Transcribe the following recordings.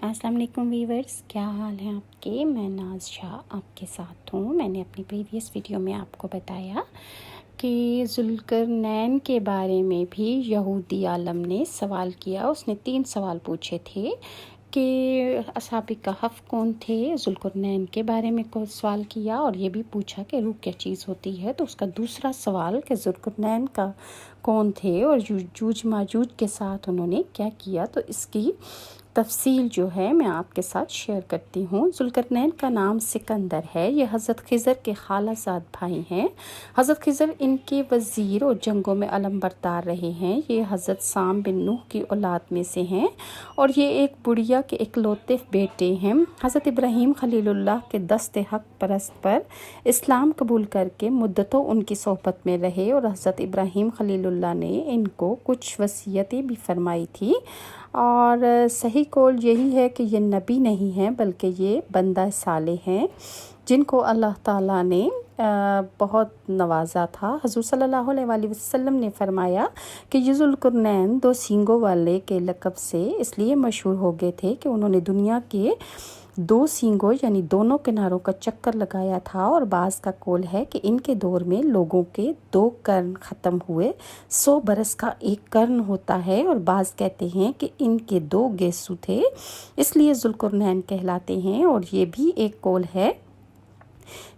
السلام علیکم ویورز، کیا حال ہیں آپ کے؟ میں ناز شاہ آپ کے ساتھ ہوں۔ میں نے اپنی پریویس ویڈیو میں آپ کو بتایا کہ ذوالقرنین کے بارے میں بھی یہودی عالم نے سوال کیا۔ اس نے 3 سوال پوچھے تھے کہ اصحاب کہف کون تھے، ذوالقرنین کے بارے میں کوئی سوال کیا، اور یہ بھی پوچھا کہ روح کیا چیز ہوتی ہے۔ تو اس کا دوسرا سوال کہ ذوالقرنین کا کون تھے اور یاجوج ماجوج کے ساتھ انہوں نے کیا کیا، تو اس کی تفصیل جو ہے میں آپ کے ساتھ شیئر کرتی ہوں۔ ذوالقرنین کا نام سکندر ہے۔ یہ حضرت خضر کے خالہ زاد بھائی ہیں۔ حضرت خضر ان کے وزیر اور جنگوں میں علم بردار رہے ہیں۔ یہ حضرت سام بن نوح کی اولاد میں سے ہیں اور یہ ایک بڑھیا کے اکلوتے بیٹے ہیں۔ حضرت ابراہیم خلیل اللہ کے دست حق پرست پر اسلام قبول کر کے مدتوں ان کی صحبت میں رہے، اور حضرت ابراہیم خلیل اللہ نے ان کو کچھ وصیتیں بھی فرمائی تھی، اور صحیح قول یہی ہے کہ یہ نبی نہیں ہیں بلکہ یہ بندہ صالح ہیں جن کو اللہ تعالیٰ نے بہت نوازا تھا۔ حضور صلی اللہ علیہ وآلہ وسلم نے فرمایا کہ یہ ذوالقرنین 2 سینگوں والے کے لقب سے اس لیے مشہور ہو گئے تھے کہ انہوں نے دنیا کے 2 سینگوں یعنی دونوں کناروں کا چکر لگایا تھا، اور بعض کا قول ہے کہ ان کے دور میں لوگوں کے 2 قرن ختم ہوئے، 100 برس کا ایک قرن ہوتا ہے، اور بعض کہتے ہیں کہ ان کے 2 گیسو تھے اس لیے ذوالقرنین کہلاتے ہیں۔ اور یہ بھی ایک قول ہے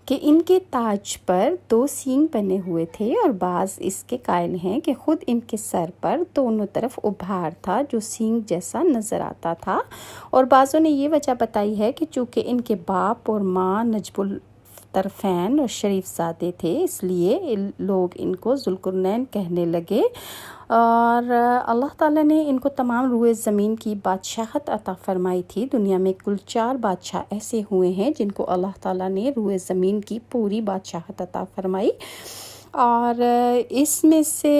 کہ ان کے تاج پر 2 سینگ بنے ہوئے تھے، اور بعض اس کے قائل ہیں کہ خود ان کے سر پر دونوں طرف ابھار تھا جو سینگ جیسا نظر آتا تھا، اور بعضوں نے یہ وجہ بتائی ہے کہ چونکہ ان کے باپ اور ماں نجب الطرفین اور شریف زادے تھے اس لیے لوگ ان کو ذوالقرنین کہنے لگے، اور اللہ تعالیٰ نے ان کو تمام روئے زمین کی بادشاہت عطا فرمائی تھی۔ دنیا میں کل 4 بادشاہ ایسے ہوئے ہیں جن کو اللہ تعالیٰ نے روئے زمین کی پوری بادشاہت عطا فرمائی، اور اس میں سے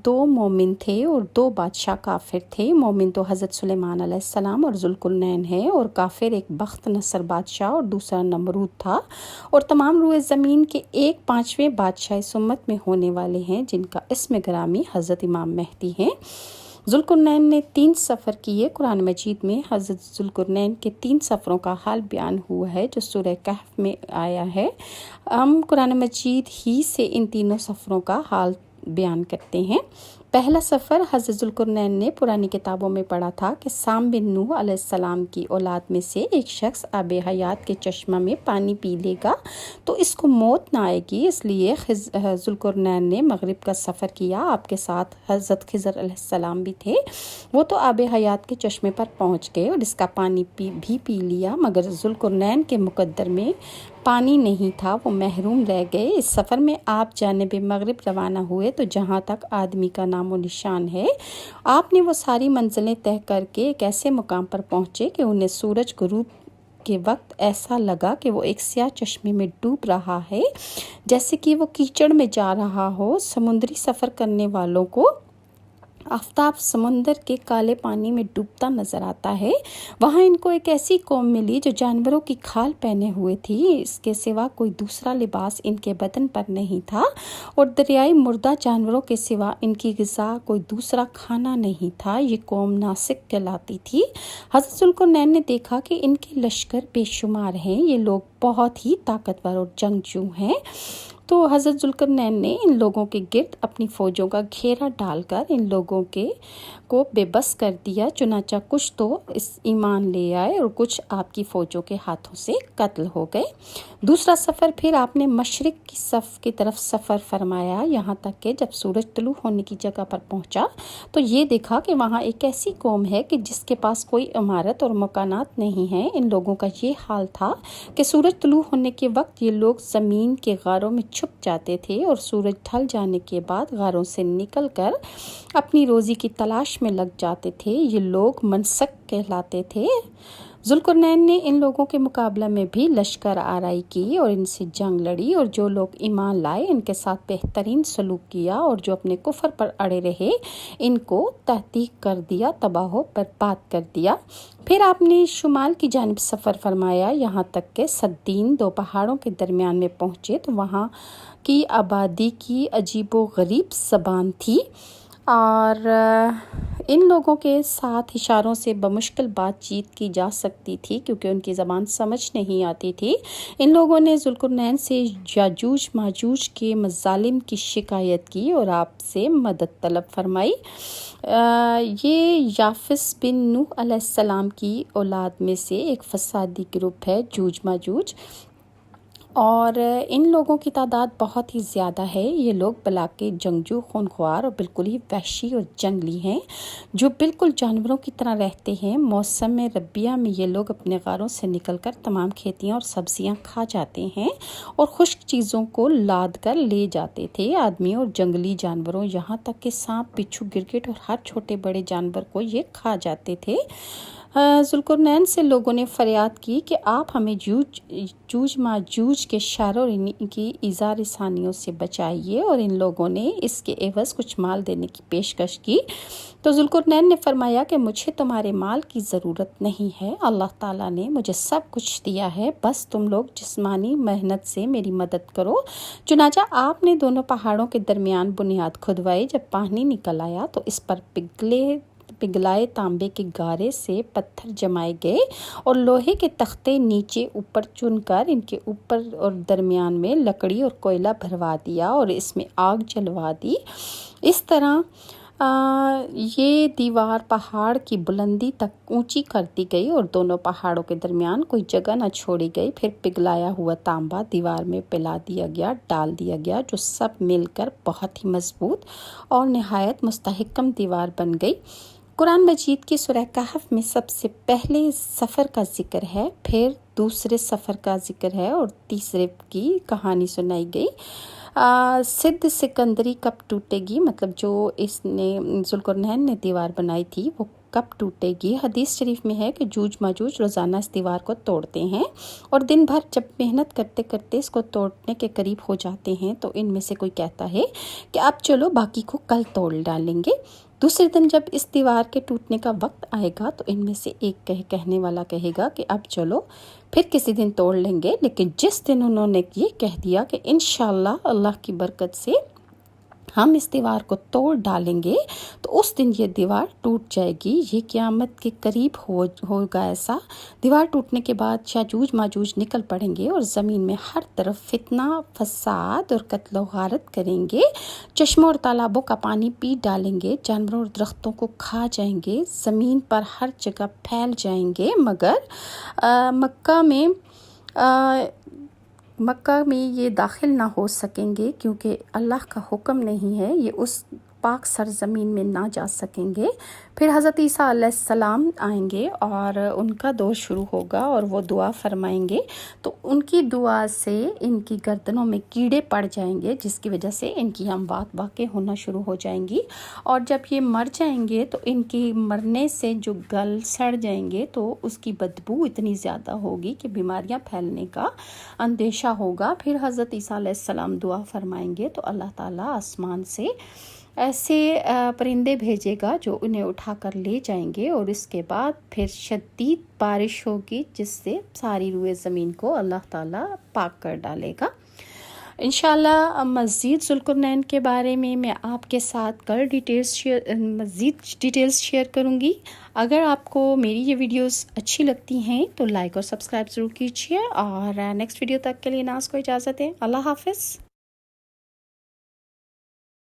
2 مومن تھے اور 2 بادشاہ کافر تھے۔ مومن تو حضرت سلیمان علیہ السلام اور ذوالقرنین ہے، اور کافر ایک بخت نصر بادشاہ اور دوسرا نمرود تھا، اور تمام روئے زمین کے 1/5 بادشاہ اس امت میں ہونے والے ہیں جن کا اسم گرامی حضرت امام مہدی ہیں۔ ذوالقرنین نے 3 سفر کیے۔ قرآن مجید میں حضرت ذوالقرنین کے 3 سفروں کا حال بیان ہوا ہے جو سورہ کہف میں آیا ہے۔ ہم قرآن مجید ہی سے ان 3 سفروں کا حال بیان کرتے ہیں۔ پہلا سفر حضرت ذوالقرنین نے پرانی کتابوں میں پڑھا تھا کہ سام بن نوح علیہ السلام کی اولاد میں سے ایک شخص آب حیات کے چشمہ میں پانی پی لے گا تو اس کو موت نہ آئے گی، اس لیے ذوالقرنین نے مغرب کا سفر کیا۔ آپ کے ساتھ حضرت خضر علیہ السلام بھی تھے۔ وہ تو آب حیات کے چشمے پر پہنچ گئے اور اس کا پانی بھی پی لیا، مگر ذوالقرنین کے مقدر میں پانی نہیں تھا، وہ محروم رہ گئے۔ اس سفر میں آپ جانب مغرب روانہ ہوئے تو جہاں تک آدمی کا نام و نشان ہے آپ نے وہ ساری منزلیں طے کر کے ایک ایسے مقام پر پہنچے کہ انہیں سورج غروب کے وقت ایسا لگا کہ وہ ایک سیاہ چشمے میں ڈوب رہا ہے جیسے کہ وہ کیچڑ میں جا رہا ہو۔ سمندری سفر کرنے والوں کو آفتاب سمندر کے کالے پانی میں ڈوبتا نظر آتا ہے۔ وہاں ان کو ایک ایسی قوم ملی جو جانوروں کی کھال پہنے ہوئے تھی، اس کے سوا کوئی دوسرا لباس ان کے بدن پر نہیں تھا، اور دریائے مردہ جانوروں کے سوا ان کی غذا کوئی دوسرا کھانا نہیں تھا۔ یہ قوم ناسک کہلاتی تھی۔ حضرت ذوالقرنین نے دیکھا کہ ان کے لشکر بے شمار ہیں، یہ لوگ بہت ہی طاقتور اور جنگجو ہیں، تو حضرت ذوالقرنین نے ان لوگوں کے گرد اپنی فوجوں کا گھیرا ڈال کر ان لوگوں کو بے بس کر دیا، چنانچہ کچھ تو اس ایمان لے آئے اور کچھ آپ کی فوجوں کے ہاتھوں سے قتل ہو گئے۔ دوسرا سفر پھر آپ نے مشرق کی صف کی طرف سفر فرمایا، یہاں تک کہ جب سورج طلوع ہونے کی جگہ پر پہنچا تو یہ دیکھا کہ وہاں ایک ایسی قوم ہے کہ جس کے پاس کوئی عمارت اور مکانات نہیں ہیں۔ ان لوگوں کا یہ حال تھا کہ سورج طلوع ہونے کے وقت یہ لوگ زمین کے غاروں میں چھپ جاتے تھے اور سورج ڈھل جانے کے بعد غاروں سے نکل کر اپنی روزی کی تلاش میں لگ جاتے تھے۔ یہ لوگ منسک کہلاتے تھے۔ ذوالقرنین نے ان لوگوں کے مقابلہ میں بھی لشکر آرائی کی اور ان سے جنگ لڑی، اور جو لوگ ایمان لائے ان کے ساتھ بہترین سلوک کیا، اور جو اپنے کفر پر اڑے رہے ان کو تحقیق کر دیا، تباہ و برباد کر دیا۔ پھر آپ نے شمال کی جانب سفر فرمایا، یہاں تک کہ سدین 2 پہاڑوں کے درمیان میں پہنچے تو وہاں کی آبادی کی عجیب و غریب زبان تھی۔ اور ان لوگوں کے ساتھ اشاروں سے بمشکل بات چیت کی جا سکتی تھی کیونکہ ان کی زبان سمجھ نہیں آتی تھی۔ ان لوگوں نے ذوالقرنین سے یاجوج ماجوج کے مظالم کی شکایت کی اور آپ سے مدد طلب فرمائی۔ یہ یافس بن نوح علیہ السلام کی اولاد میں سے ایک فسادی گروپ ہے، جوج ماجوج، اور ان لوگوں کی تعداد بہت ہی زیادہ ہے۔ یہ لوگ بلا کے جنگجو، خونخوار اور بالکل ہی وحشی اور جنگلی ہیں، جو بالکل جانوروں کی طرح رہتے ہیں۔ موسم ربیع میں یہ لوگ اپنے غاروں سے نکل کر تمام کھیتیاں اور سبزیاں کھا جاتے ہیں اور خشک چیزوں کو لاد کر لے جاتے تھے۔ آدمی اور جنگلی جانوروں، یہاں تک کہ سانپ، بچھو، گرگٹ اور ہر چھوٹے بڑے جانور کو یہ کھا جاتے تھے۔ ذوالقرنین سے لوگوں نے فریاد کی کہ آپ ہمیں جوج ماجوج کے شر اور ان کی ایذا رسانیوں سے بچائیے، اور ان لوگوں نے اس کے عوض کچھ مال دینے کی پیشکش کی۔ تو ذوالقرنین نے فرمایا کہ مجھے تمہارے مال کی ضرورت نہیں ہے، اللہ تعالیٰ نے مجھے سب کچھ دیا ہے، بس تم لوگ جسمانی محنت سے میری مدد کرو۔ چنانچہ آپ نے دونوں پہاڑوں کے درمیان بنیاد کھدوائی۔ جب پانی نکل آیا تو اس پر پگھلائے تانبے کے گارے سے پتھر جمائے گئے اور لوہے کے تختے نیچے اوپر چن کر ان کے اوپر اور درمیان میں لکڑی اور کوئلہ بھروا دیا اور اس میں آگ جلوا دی۔ اس طرح یہ دیوار پہاڑ کی بلندی تک اونچی کر دی گئی اور دونوں پہاڑوں کے درمیان کوئی جگہ نہ چھوڑی گئی۔ پھر پگھلایا ہوا تانبا دیوار میں پلا دیا گیا، ڈال دیا گیا، جو سب مل کر بہت ہی مضبوط اور نہایت مستحکم دیوار بن گئی۔ قرآن مجید کی سورہ کہف میں سب سے پہلے سفر کا ذکر ہے، پھر دوسرے سفر کا ذکر ہے اور تیسرے کی کہانی سنائی گئی۔ سدھ سکندری کب ٹوٹے گی، مطلب جو اس نے ذوالقرنین نے دیوار بنائی تھی وہ کب ٹوٹے گی۔ حدیث شریف میں ہے کہ جوج ماجوج روزانہ اس دیوار کو توڑتے ہیں اور دن بھر جب محنت کرتے کرتے اس کو توڑنے کے قریب ہو جاتے ہیں تو ان میں سے کوئی کہتا ہے کہ اب چلو باقی کو کل توڑ ڈالیں گے۔ دوسرے دن جب اس دیوار کے ٹوٹنے کا وقت آئے گا تو ان میں سے ایک کہنے والا کہے گا کہ اب چلو پھر کسی دن توڑ لیں گے، لیکن جس دن انہوں نے یہ کہہ دیا کہ انشاءاللہ اللہ کی برکت سے ہم اس دیوار کو توڑ ڈالیں گے تو اس دن یہ دیوار ٹوٹ جائے گی۔ یہ قیامت کے قریب ہوگا ایسا۔ دیوار ٹوٹنے کے بعد یاجوج ماجوج نکل پڑیں گے اور زمین میں ہر طرف فتنہ، فساد اور قتل و غارت کریں گے۔ چشموں اور تالابوں کا پانی پی ڈالیں گے، جانوروں اور درختوں کو کھا جائیں گے، زمین پر ہر جگہ پھیل جائیں گے، مگر مکہ میں یہ داخل نہ ہو سکیں گے کیونکہ اللہ کا حکم نہیں ہے، یہ اس پاک سرزمین میں نہ جا سکیں گے۔ پھر حضرت عیسیٰ علیہ السلام آئیں گے اور ان کا دور شروع ہوگا اور وہ دعا فرمائیں گے، تو ان کی دعا سے ان کی گردنوں میں کیڑے پڑ جائیں گے جس کی وجہ سے ان کی اموات واقع ہونا شروع ہو جائیں گی، اور جب یہ مر جائیں گے تو ان کی مرنے سے جو گل سڑ جائیں گے تو اس کی بدبو اتنی زیادہ ہوگی کہ بیماریاں پھیلنے کا اندیشہ ہوگا۔ پھر حضرت عیسیٰ علیہ السلام دعا فرمائیں گے تو اللہ تعالیٰ آسمان سے ایسے پرندے بھیجے گا جو انہیں اٹھا کر لے جائیں گے، اور اس کے بعد پھر شدید بارش ہوگی جس سے ساری روئے زمین کو اللہ تعالیٰ پاک کر ڈالے گا۔ انشاءاللہ مزید ذوالقرنین کے بارے میں آپ کے ساتھ کل مزید ڈیٹیلز شیئر کروں گی۔ اگر آپ کو میری یہ ویڈیوز اچھی لگتی ہیں تو لائک اور سبسکرائب ضرور کیجیے، اور نیکسٹ ویڈیو تک کے لیے ناز کو اجازت ہے۔ اللہ حافظ۔